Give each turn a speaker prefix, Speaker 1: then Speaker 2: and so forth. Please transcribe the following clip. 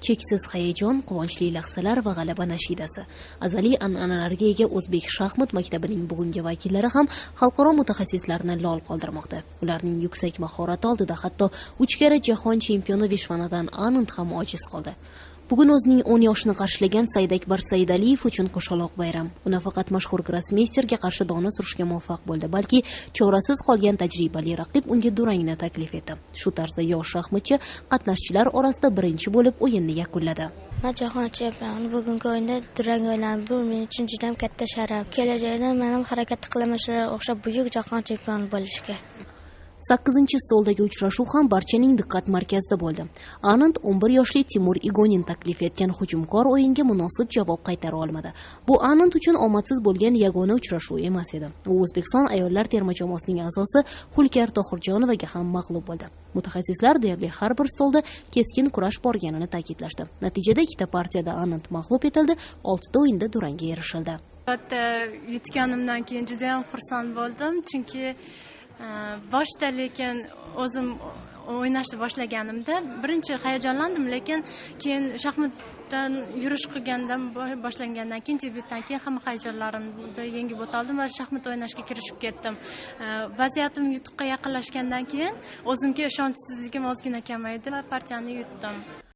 Speaker 1: cheksiz hayajon, quvonchli lahzalar va g'alaba nashidasi. Azaliy an'analarga ega o'zbek shaxmat maktabining bugungi vakillari ham xalqaro mutaxassislarni lol qoldirmoqda. Ularning yuksak mahorati oldida hatto 3 karra jahon chempioni Vishwanadan Anand ham ojiz qoldi. Bugun o'zining 10 yoshini qarshilagan Saidakbar Saidaliyev uchun qo'shaloq bayram. U nafaqat mashhur grossmeysterga qarshi dona surishga muvaffaq bo'ldi, balki chorasiz qolgan tajribali raqib unga durangni taklif etdi. Shu tarzda yosh shaxmatchi qatnashchilar orasida birinchi bo'lib o'yinni yakunladi.
Speaker 2: Men jahon chempioni bugungi o'yinda durang o'ynadim. Bu men uchun juda ham katta sharaf. Kelajakda men ham harakat qilaman shularga o'xshab buyuk jahon chempioni bo'lishga.
Speaker 1: 8-stoldagi uchrashuv ham barchaning diqqat markazida bo'ldi. Anand 11 yoshli Timur Igonin taklif etgan hujumkor o'yinga munosib javob qaytara olmadi. Bu Anand uchun omadsiz bo'lgan yagona uchrashuv emas edi. U O'zbekiston ayollar terma jamoasining a'zosi Hulkar Tohirjonovaga ham mag'lub bo'ldi. Mutaxassislar deyarli har bir stolda keskin kurash borganini ta'kidlashdi. Natijada ikkita partiyada Anand mag'lub etildi, 6 ta o'yinda durangga erishildi.
Speaker 3: Albatta, yutganimdan keyin juda ham xursand bo'ldim, chunki boshda lekin o'zim o'ynashni boshlaganimda birinchi hayajonlandim, lekin keyin shaxmatdan yurish qilgandan boshlangandan keyin debyutdan keyin hamma hayajonlarimni yengib o'toldim va shaxmat o'ynashga kirishib ketdim. Vaziyatim yutuqqa yaqinlashgandan keyin o'zimga ishonchsizligim ozgina kamaydi va partiyani yutdim.